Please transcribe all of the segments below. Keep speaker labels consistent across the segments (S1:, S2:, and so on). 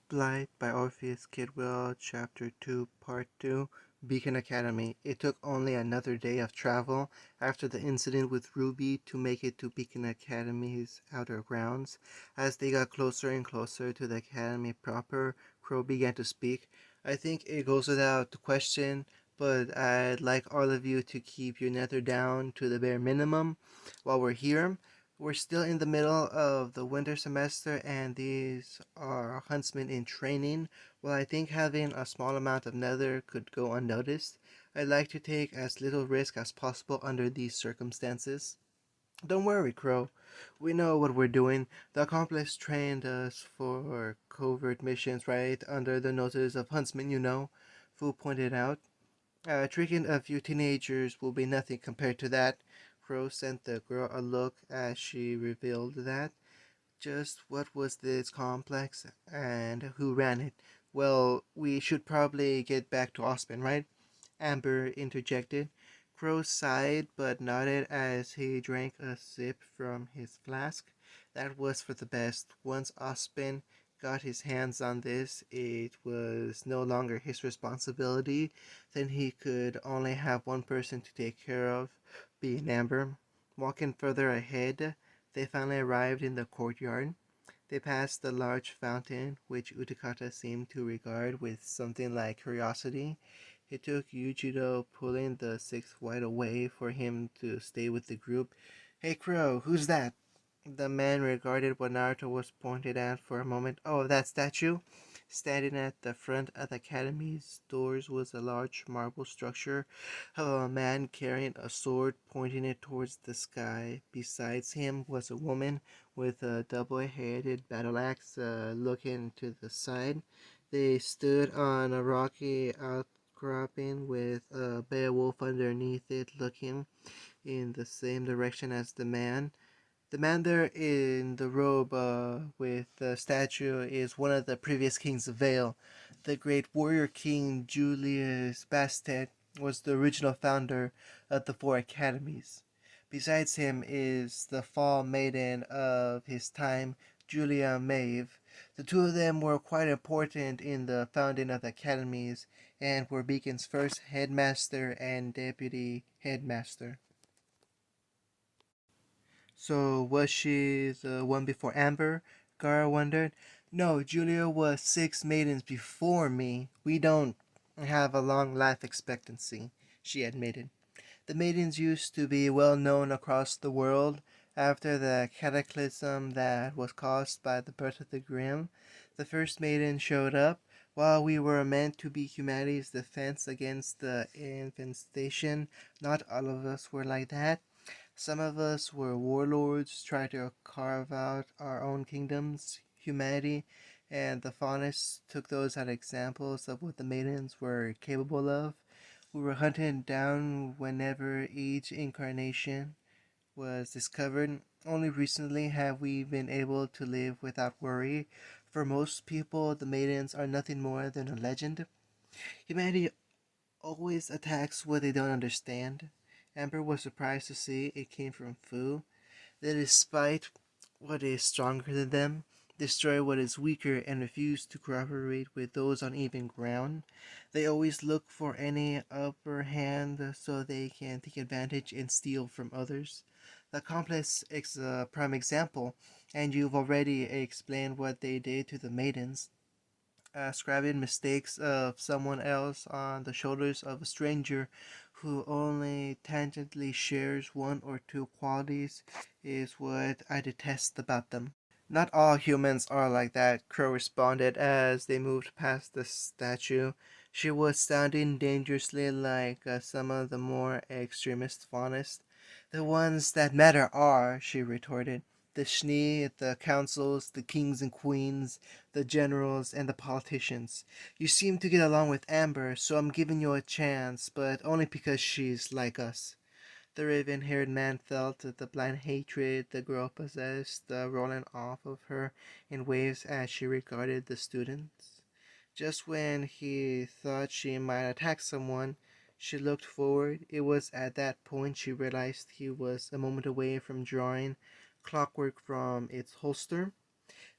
S1: Blight by Orpheus Kidwell, Chapter 2, Part 2, Beacon Academy. It took only another day of travel after the incident with Ruby to make it to Beacon Academy's outer grounds. As they got closer and closer to the academy proper, Crow began to speak. I think it goes without question, but I'd like all of you to keep your nether down to the bare minimum while we're here. We're still in the middle of the winter semester, and these are huntsmen in training. While I think having a small amount of nether could go unnoticed, I'd like to take as little risk as possible under these circumstances. Don't worry, Crow. We know what we're doing. The accomplice trained us for covert missions right under the noses of huntsmen, you know, Fu pointed out. Tricking a few teenagers will be nothing compared to that. Crow sent the girl a look as she revealed that. Just what was this complex and who ran it? Well, we should probably get back to Ospen, right? Amber interjected. Crow sighed but nodded as he drank a sip from his flask. That was for the best. Once Ospen got his hands on this, it was no longer his responsibility. Then he could only have one person to take care of, being Amber. Walking further ahead, they finally arrived in the courtyard. They passed the large fountain, which Utakata seemed to regard with something like curiosity. It took Yujiro pulling the sixth white away for him to stay with the group. Hey Crow, who's that? The man regarded what Naruto was pointed at for a moment. Oh, that statue? Standing at the front of the academy's doors was a large marble structure of a man carrying a sword pointing it towards the sky. Besides him was a woman with a double-headed battle axe looking to the side. They stood on a rocky outcropping with a beowulf underneath it looking in the same direction as the man. The man there in the robe with the statue is one of the previous kings of Vale. The great warrior king Julius Bastet was the original founder of the four academies. Besides him is the fall maiden of his time, Julia Maeve. The two of them were quite important in the founding of the academies and were Beacon's first headmaster and deputy headmaster. So was she the one before Amber? Gara wondered. No, Julia was 6 maidens before me. We don't have a long life expectancy, she admitted. The maidens used to be well known across the world. After the cataclysm that was caused by the birth of the Grimm, the first maiden showed up. While we were meant to be humanity's defense against the infestation, not all of us were like that. Some of us were warlords trying to carve out our own kingdoms. Humanity and the faunists took those as examples of what the maidens were capable of. We were hunted down whenever each incarnation was discovered. Only recently have we been able to live without worry. For most people, the maidens are nothing more than a legend. Humanity always attacks what they don't understand. Amber was surprised to see it came from Fu, that despite what is stronger than them, destroy what is weaker and refuse to cooperate with those on even ground. They always look for any upper hand so they can take advantage and steal from others. The complex is a prime example, and you've already explained what they did to the maidens. Ascribing mistakes of someone else on the shoulders of a stranger who only tangentially shares one or two qualities is what I detest about them. Not all humans are like that, Crow responded as they moved past the statue. She was sounding dangerously like some of the more extremist faunists. The ones that matter are, she retorted, the Schnee, the councils, the kings and queens, the generals, and the politicians. You seem to get along with Amber, so I'm giving you a chance, but only because she's like us. The raven-haired man felt the blind hatred the girl possessed rolling off of her in waves as she regarded the students. Just when he thought she might attack someone, she looked forward. It was at that point she realized he was a moment away from drawing clockwork from its holster.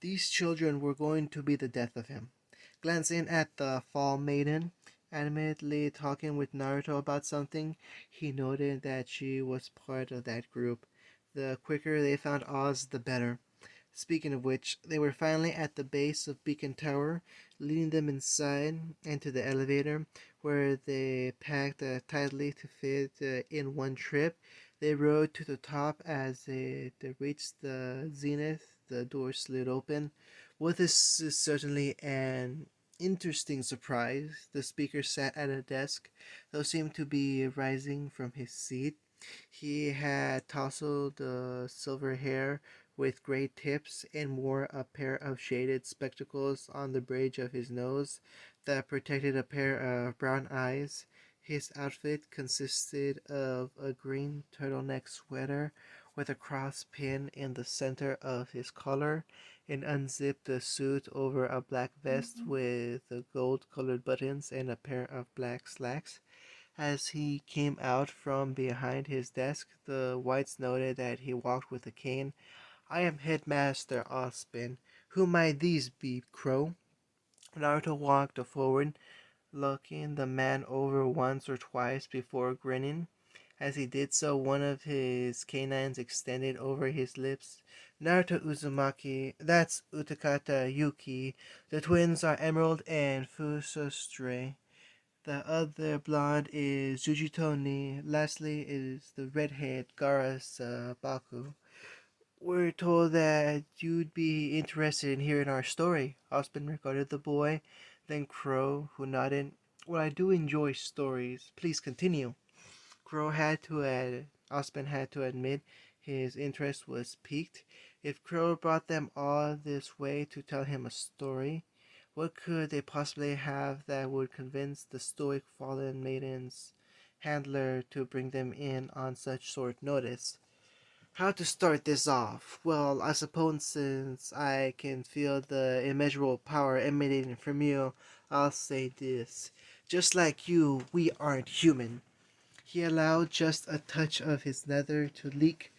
S1: These children were going to be the death of him. Glancing at the Fall Maiden, animatedly talking with Naruto about something, he noted that she was part of that group. The quicker they found Oz, the better. Speaking of which, they were finally at the base of Beacon Tower, leading them inside and to the elevator, where they packed tightly to fit in one trip. They rode to the top as they reached the zenith. The door slid open. Well, this is certainly an interesting surprise. The speaker sat at a desk, though seemed to be rising from his seat. He had tousled silver hair with gray tips and wore a pair of shaded spectacles on the bridge of his nose that protected a pair of brown eyes. His outfit consisted of a green turtleneck sweater with a cross pin in the center of his collar, an unzipped suit over a black vest with gold colored buttons, and a pair of black slacks. As he came out from behind his desk, the whites noted that he walked with a cane. "I am Headmaster Ozpin. Who might these be, Crow?" Naruto walked forward, looking the man over once or twice before grinning. As he did so, one of his canines extended over his lips. "Naruto Uzumaki, that's Utakata Yuki. The twins are Emerald and Fuso Stray. The other blonde is Jujutoni. Lastly is the redhead Garas Baku. We're told that you'd be interested in hearing our story." Osmond regarded the boy, then Crow, who nodded. "Well, I do enjoy stories. Please continue." Osmond had to admit his interest was piqued. If Crow brought them all this way to tell him a story, what could they possibly have that would convince the stoic fallen maiden's handler to bring them in on such short notice? How to start this off? Well, I suppose since I can feel the immeasurable power emanating from you, I'll say this. Just like you, we aren't human. He allowed just a touch of his nether to leak,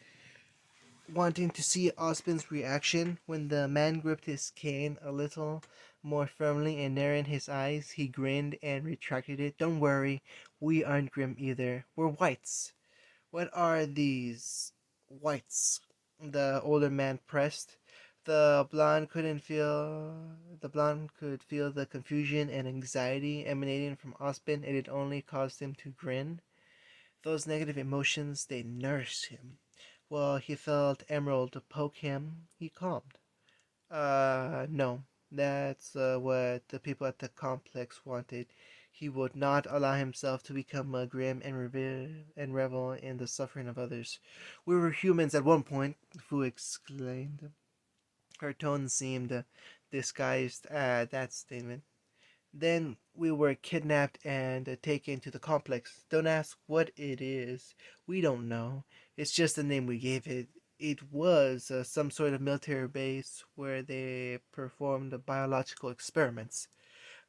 S1: wanting to see Osmond's reaction. When the man gripped his cane a little more firmly and narrowing his eyes, he grinned and retracted it. "Don't worry, we aren't grim either. We're whites." "What are these whites?" the older man pressed. The blonde could feel the confusion and anxiety emanating from Osmond, and it only caused him to grin. Those negative emotions, they nourished him. While he felt Emerald poke him, he calmed. No. That's what the people at the complex wanted. He would not allow himself to become grim and revel in the suffering of others. "We were humans at one point," Fu exclaimed. Her tone seemed disguised at that statement. "Then we were kidnapped and taken to the complex. Don't ask what it is. We don't know. It's just the name we gave it. It was some sort of military base where they performed biological experiments."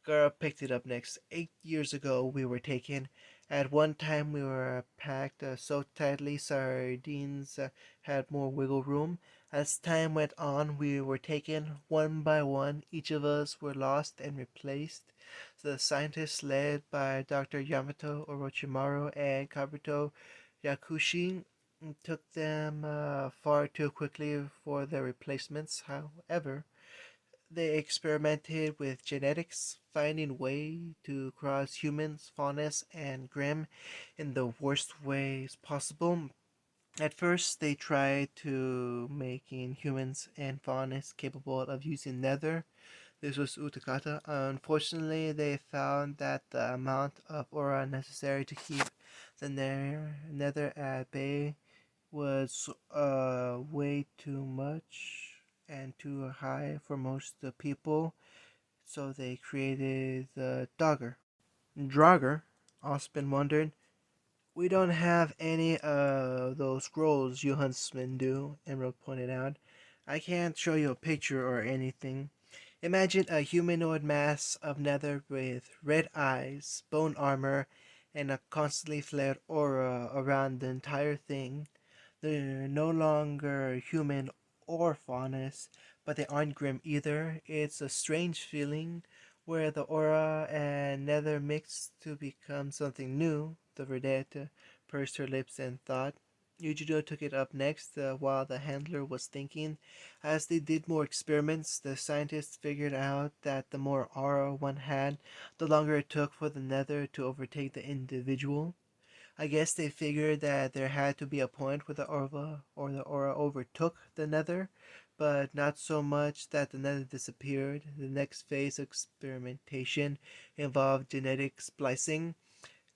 S1: Gara picked it up next. "8 years ago we were taken. At one time we were packed so tightly sardines had more wiggle room. As time went on we were taken one by one. Each of us were lost and replaced. The scientists led by Dr. Yamato Orochimaru and Kabuto Yakushi took them far too quickly for their replacements. However, they experimented with genetics, finding way to cross humans, faunus, and grim in the worst ways possible. At first, they tried to making humans and faunus capable of using nether. This was Utakata. Unfortunately, they found that the amount of aura necessary to keep the nether at bay was way too much and too high for most of the people, so they created the Dogger. Draugr, Osmond wondered. "We don't have any of those scrolls you huntsmen do," Emerald pointed out. "I can't show you a picture or anything. Imagine a humanoid mass of nether with red eyes, bone armor, and a constantly flared aura around the entire thing. They're no longer human or faunus, but they aren't grim either. It's a strange feeling where the aura and nether mix to become something new. The vedette pursed her lips and thought. Yujiro took it up next while the handler was thinking. As they did more experiments, the scientists figured out that the more aura one had, the longer it took for the nether to overtake the individual. I guess they figured that there had to be a point where the aura overtook the nether, but not so much that the nether disappeared. The next phase of experimentation involved genetic splicing,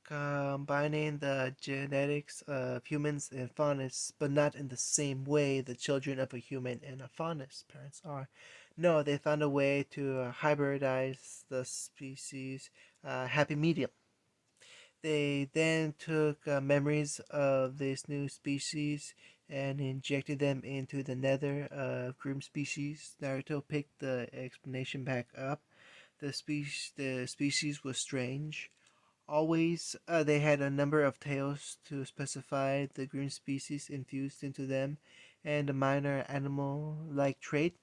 S1: combining the genetics of humans and faunus, but not in the same way the children of a human and a faunus parents are. No, they found a way to hybridize the species happy medium. They then took memories of this new species and injected them into the nether of groom species. Naruto picked the explanation back up. The species was strange. Always, they had a number of tails to specify the green species infused into them, and a minor animal-like trait.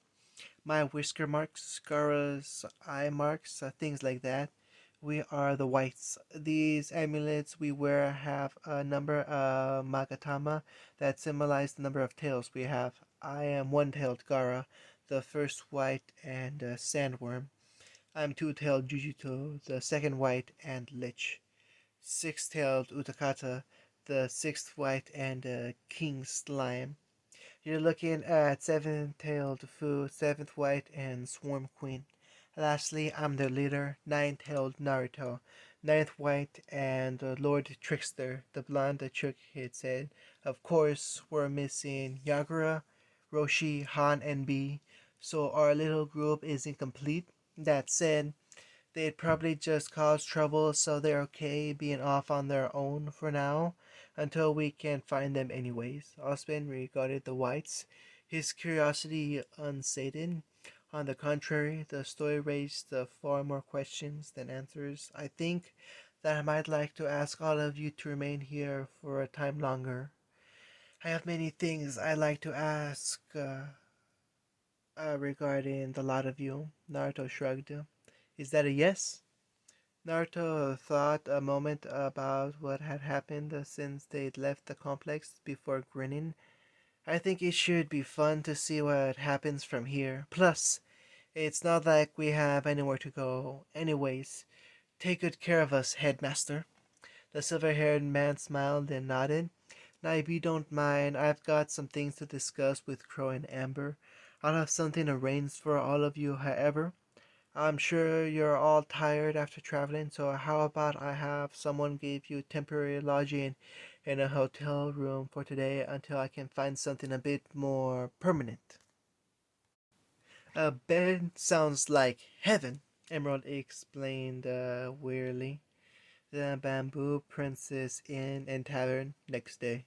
S1: My whisker marks, scars, eye marks, things like that. We are the whites. These amulets we wear have a number of magatama that symbolize the number of tails we have. I am one-tailed Gara, the first white and sandworm. I'm two-tailed Jujutsu, the second white and lich. Six-tailed Utakata, the sixth white and king slime. You're looking at seven-tailed Fu, seventh white, and swarm queen. Lastly, I'm their leader, nine-tailed Naruto, ninth white, and Lord Trickster, the blonde that shook his head. Of course, we're missing Yagura, Roshi, Han, and B, so our little group is incomplete. That said, they'd probably just cause trouble, so they're okay being off on their own for now, until we can find them anyways. Osman regarded the whites, his curiosity unsated. On the contrary, the story raised far more questions than answers. I think that I might like to ask all of you to remain here for a time longer. I have many things I'd like to ask regarding the lot of you. Naruto shrugged. Is that a yes? Naruto thought a moment about what had happened since they'd left the complex before grinning. I think it should be fun to see what happens from here. Plus, it's not like we have anywhere to go. Anyways, take good care of us, headmaster. The silver-haired man smiled and nodded. Now, if you don't mind, I've got some things to discuss with Crow and Amber. I'll have something arranged for all of you, however. I'm sure you're all tired after traveling, so how about I have someone give you temporary lodging in a hotel room for today until I can find something a bit more permanent? A bed sounds like heaven, Emerald explained wearily. The Bamboo Princess Inn and Tavern next day.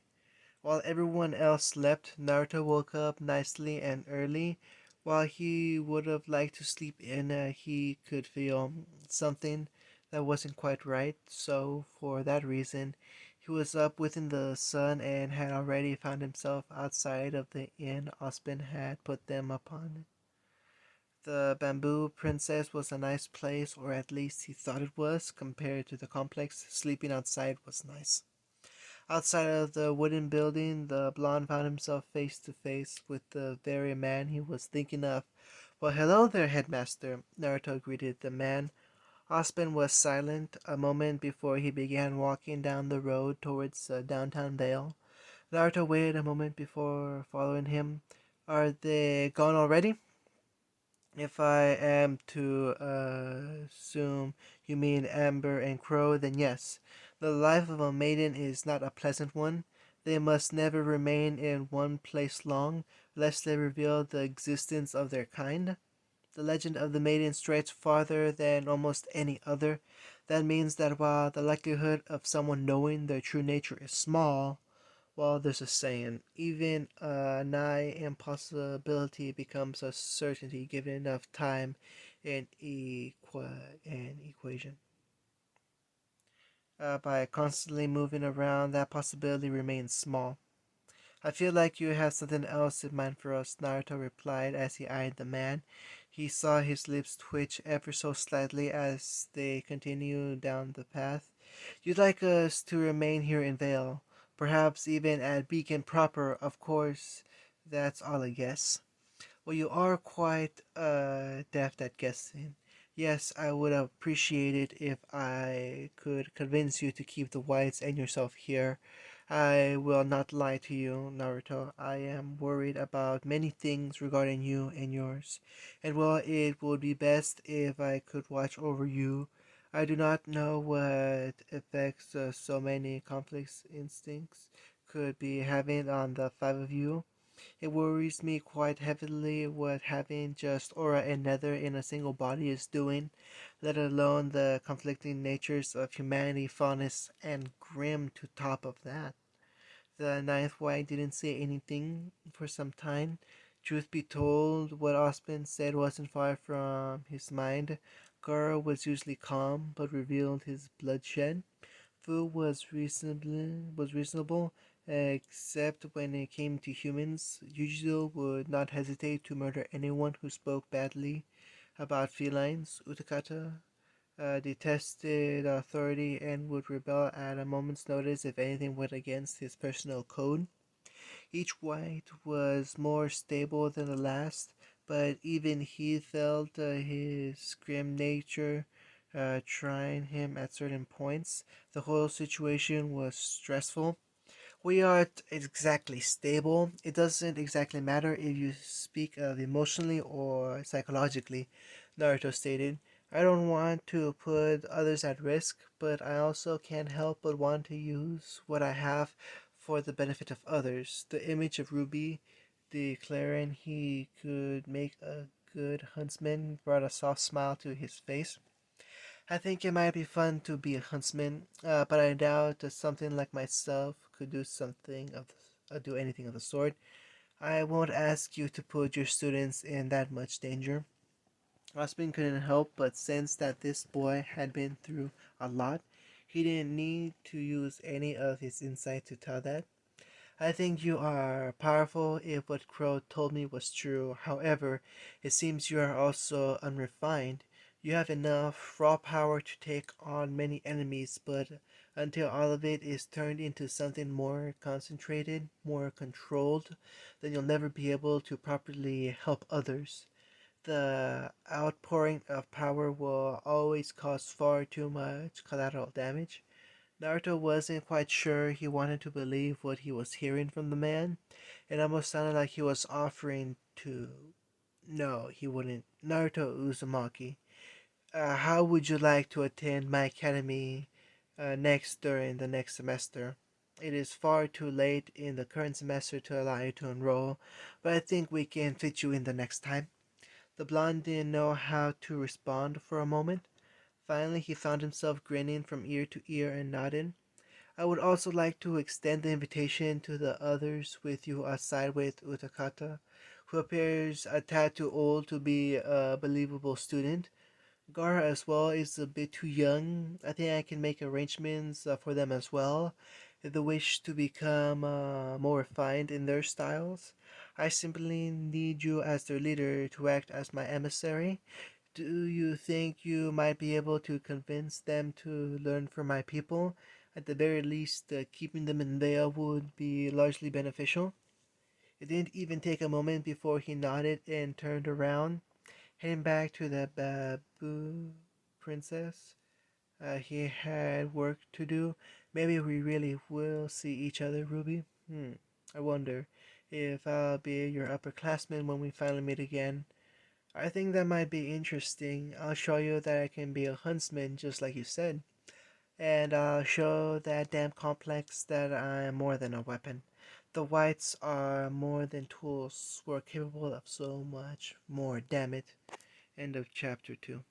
S1: While everyone else slept, Naruto woke up nicely and early. While he would have liked to sleep in, he could feel something that wasn't quite right, so for that reason, he was up within the sun and had already found himself outside of the inn Ospen had put them upon. The Bamboo Princess was a nice place, or at least he thought it was. Compared to the complex, sleeping outside was nice. Outside of the wooden building, the blonde found himself face to face with the very man he was thinking of. Well, hello there, headmaster, Naruto greeted the man. Ospen was silent a moment before he began walking down the road towards downtown Vale. Naruto waited a moment before following him. Are they gone already? If I am to assume you mean Amber and Crow, then yes. The life of a maiden is not a pleasant one. They must never remain in one place long, lest they reveal the existence of their kind. The legend of the maiden stretches farther than almost any other. That means that while the likelihood of someone knowing their true nature is small, well, there's a saying, even a nigh impossibility becomes a certainty given enough time and an equation. By constantly moving around, that possibility remains small. I feel like you have something else in mind for us, Naruto replied as he eyed the man. He saw his lips twitch ever so slightly as they continued down the path. You'd like us to remain here in Vale, perhaps even at Beacon proper, of course. That's all I guess. Well, you are quite deft at guessing. Yes, I would appreciate it if I could convince you to keep the whites and yourself here. I will not lie to you, Naruto. I am worried about many things regarding you and yours. And well, it would be best if I could watch over you. I do not know what effects so many conflicts instincts could be having on the five of you. It worries me quite heavily what having just aura and nether in a single body is doing, let alone the conflicting natures of humanity, fondness, and grim to top of that. The ninth white didn't say anything for some time. Truth be told, what Osmond said wasn't far from his mind. Garo was usually calm, but revealed his bloodshed. Fu was reasonable, except when it came to humans. Yujiro would not hesitate to murder anyone who spoke badly about felines. Utakata detested authority and would rebel at a moment's notice if anything went against his personal code. Each white was more stable than the last, but even he felt his grim nature trying him at certain points. The whole situation was stressful. We aren't exactly stable. It doesn't exactly matter if you speak of emotionally or psychologically, Naruto stated. I don't want to put others at risk, but I also can't help but want to use what I have for the benefit of others. The image of Ruby declaring he could make a good huntsman brought a soft smile to his face. I think it might be fun to be a huntsman, but I doubt that something like myself could do anything of the sort. I won't ask you to put your students in that much danger. Osman couldn't help but sense that this boy had been through a lot. He didn't need to use any of his insight to tell that. I think you are powerful if what Crow told me was true. However, it seems you are also unrefined. You have enough raw power to take on many enemies, but until all of it is turned into something more concentrated, more controlled, then you'll never be able to properly help others. The outpouring of power will always cause far too much collateral damage. Naruto wasn't quite sure he wanted to believe what he was hearing from the man. It almost sounded like he was offering to. No, he wouldn't. Naruto Uzumaki, how would you like to attend my academy next during the next semester? It is far too late in the current semester to allow you to enroll, but I think we can fit you in the next time. The blonde didn't know how to respond for a moment. Finally, he found himself grinning from ear to ear and nodding. I would also like to extend the invitation to the others with you aside with Utakata, who appears a tad too old to be a believable student. Gara as well is a bit too young. I think I can make arrangements for them as well if they wish to become more refined in their styles. I simply need you as their leader to act as my emissary. Do you think you might be able to convince them to learn from my people? At the very least, keeping them in there would be largely beneficial. It didn't even take a moment before he nodded and turned around, heading back to the Babu Princess. He had work to do. Maybe we really will see each other, Ruby. I wonder if I'll be your upperclassman when we finally meet again. I think that might be interesting. I'll show you that I can be a huntsman just like you said. And I'll show that damn complex that I'm more than a weapon. The whites are more than tools. We're capable of so much more, damn it. End of chapter 2.